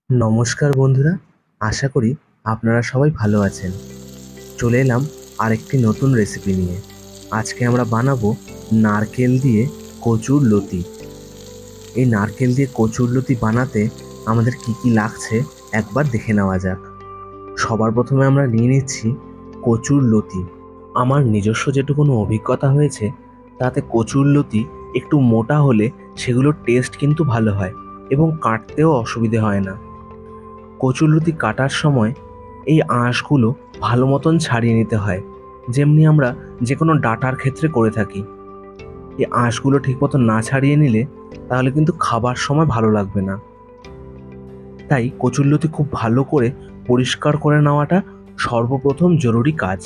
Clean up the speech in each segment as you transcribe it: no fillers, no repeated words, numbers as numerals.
নমস্কার বন্ধুরা, আশা করি আপনারা সবাই ভালো আছেন। চলে এলাম আরেকটি নতুন রেসিপি নিয়ে। আজকে আমরা বানাবো নারকেল দিয়ে কচুর লতি। এই নারকেল দিয়ে কচুর লতি বানাতে আমাদের কি কি লাগছে একবার দেখে নেওয়া যাক। সবার প্রথমে আমরা নিয়ে নিচ্ছি কচুর লতি। আমার নিজস্ব যেটুকুনো অভিজ্ঞতা হয়েছে তাতে কচুর লতি একটু মোটা হলে সেগুলোর টেস্ট কিন্তু ভালো হয় এবং কাটতেও অসুবিধে হয় না। কচুরলতি কাটার সময় এই আঁশগুলো ভালো মতন ছাড়িয়ে নিতে হয়, যেমনি আমরা যে কোনো ডাঁটার ক্ষেত্রে করে থাকি। এই আঁশগুলো ঠিক মতো না ছাড়িয়ে নিলে তাহলে কিন্তু খাবার সময় ভালো লাগবে না। তাই কচুরলতি খুব ভালো করে পরিষ্কার করে নেওয়াটা সর্বপ্রথম জরুরি কাজ।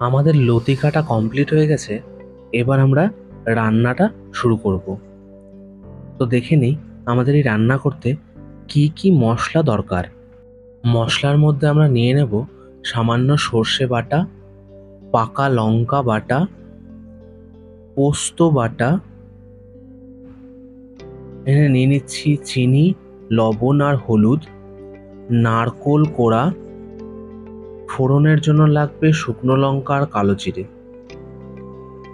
আমাদের লতি কাটা কমপ্লিট হয়ে গেছে। এবার আমরা রান্নাটা শুরু করব। তো দেখে নিই আমাদের এই রান্না করতে কি কি মশলা দরকার। মশলার মধ্যে আমরা নিয়ে নেব সামান্য সর্ষে বাটা, পাকা লঙ্কা বাটা, পোস্ত বাটা, এখানে নিয়ে নিচ্ছি চিনি, লবণ আর হলুদ, নারকোল কোড়া, ফোড়নের জন্য লাগবে শুকনো লঙ্কা আর কালো জিরে।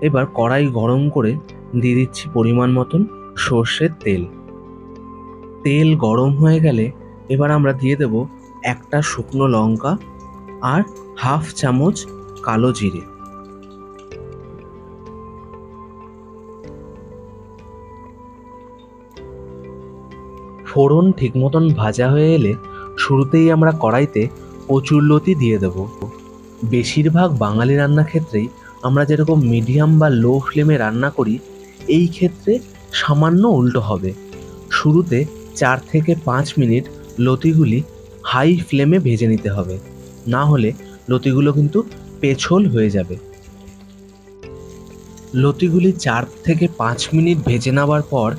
এবার কড়াই গরম করে দিয়ে দিচ্ছি পরিমাণ মতন সর্ষের তেল। তেল গরম হয়ে গেলে এবার আমরা দিয়ে দেব একটা শুকনো লঙ্কা আর হাফ চামচ কালো জিরে। ফোড়ন ঠিক মতন ভাজা হয়ে এলে শুরুতেই আমরা কড়াইতে কচুরলতি দিয়ে দেব। বেশিরভাগ বাঙালি রান্না ক্ষেত্রেই আমরা যেরকম মিডিয়াম বা লো ফ্লেমে রান্না করি, এই ক্ষেত্রে সামান্য উল্টো হবে। শুরুতে 4 থেকে 5 মিনিট লতিগুলি হাই ফ্লেমে ভেজে নিতে হবে, না হলে লতিগুলো কিন্তু পেছল হয়ে যাবে। লতিগুলি 4 থেকে 5 মিনিট ভেজে নেওয়ার পর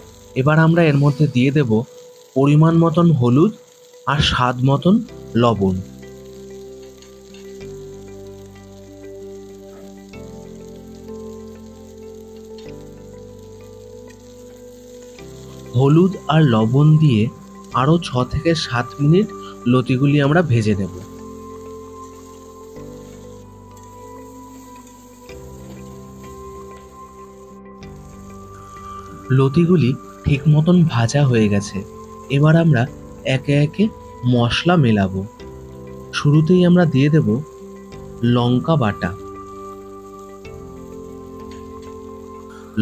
এবার আমরা এর মধ্যে দিয়ে দেব পরিমাণ মতন হলুদ আর স্বাদ মতন লবণ। হলুদ আর লবণ দিয়ে আরও 6 থেকে 7 মিনিট লতিগুলি আমরা ভেজে নেব। লতিগুলি ঠিক মতন ভাজা হয়ে গেছে। এবার আমরা একে একে মশলা মেলাবো। শুরুতেই আমরা দিয়ে দেব লঙ্কা বাটা।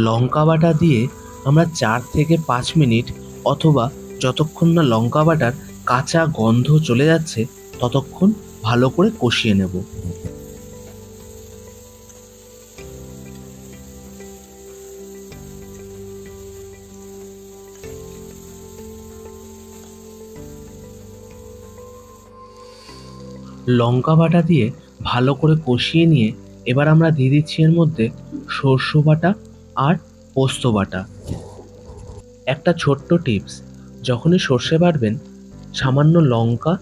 লঙ্কা বাটা দিয়ে আমরা 4 থেকে 5 মিনিট অথবা যতক্ষণ না লঙ্কা বাটার কাঁচা গন্ধ চলে যাচ্ছে ততক্ষণ ভালো করে কষিয়ে নেব। লঙ্কা বাটা দিয়ে ভালো করে কষিয়ে নিয়ে এবার আমরা দিয়ে দিচ্ছি এর মধ্যে সর্ষে বাটা আর পোস্ত বাটা। একটা ছোট্ট টিপস, যখনই সর্ষে বাটবেন সামান্য লঙ্কা,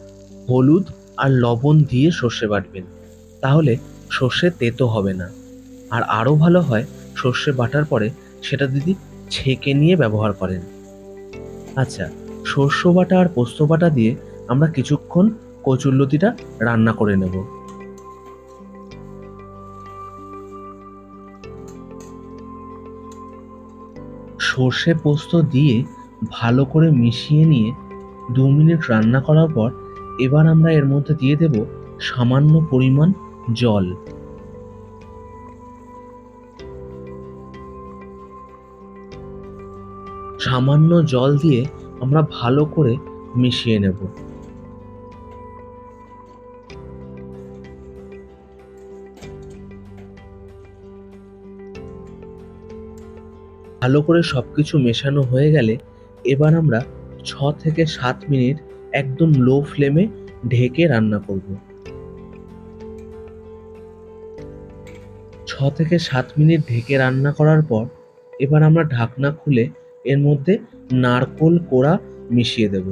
হলুদ আর লবণ দিয়ে সর্ষে বাটবেন, তাহলে সর্ষে তেতো হবে না। আর আরও ভালো হয় সর্ষে বাটার পরে সেটা যদি ছেঁকে নিয়ে ব্যবহার করেন। আচ্ছা, সর্ষে বাটা আর পোস্ত বাটা দিয়ে আমরা কিছুক্ষণ কচুরলতিটা রান্না করে নেব। সর্ষে পোস্ত দিয়ে ভালো করে মিশিয়ে নিয়ে 2 মিনিট রান্না করার পর এবার আমরা এর মধ্যে দিয়ে দেব সামান্য পরিমাণ জল। সামান্য জল দিয়ে আমরা ভালো করে মিশিয়ে নেব। ভালো করে সবকিছু মেশানো হয়ে গেলে এবার আমরা 6 থেকে 7 মিনিট একদম লো ফ্লেমে ঢেকে রান্না করব। 6 থেকে 7 মিনিট ঢেকে রান্না করার পর এবার আমরা ঢাকনা খুলে এর মধ্যে নারকোল কোড়া মিশিয়ে দেব।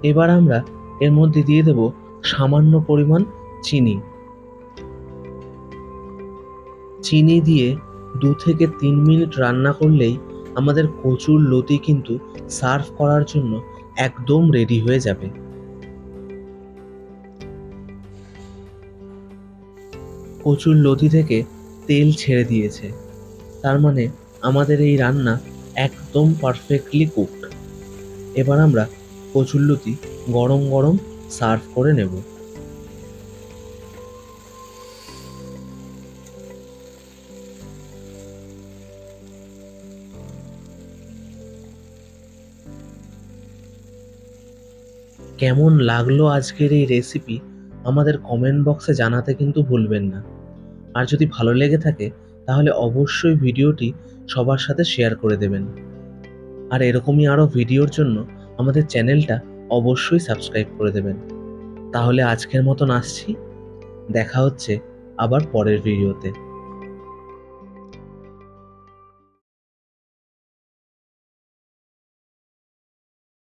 এবার আমরা এর মধ্যে দিয়ে দেব সামান্য পরিমাণ চিনি। চিনি দিয়ে 2 থেকে 3 মিনিট রান্না করলেই আমাদের কচুর লতি কিন্তু সার্ভ করার জন্য একদম রেডি হয়ে যাবে। কচুর লতি থেকে তেল ছেড়ে দিয়েছে, তার মানে আমাদের এই রান্না একদম পারফেক্টলি কুকড। এবার আমরা কচুর লতি গরম গরম সার্ভ করে নেব। কেমন লাগলো আজকের এই রেসিপি আমাদের কমেন্ট বক্সে জানাতে কিন্তু ভুলবেন না। আর যদি ভালো লেগে থাকে তাহলে অবশ্যই ভিডিওটি সবার সাথে শেয়ার করে দেবেন। আর এরকমই আরও ভিডিওর জন্য আমাদের চ্যানেলটা অবশ্যই সাবস্ক্রাইব করে দেবেন। তাহলে আজকের মতন আসছি, দেখা হচ্ছে আবার পরের ভিডিওতে।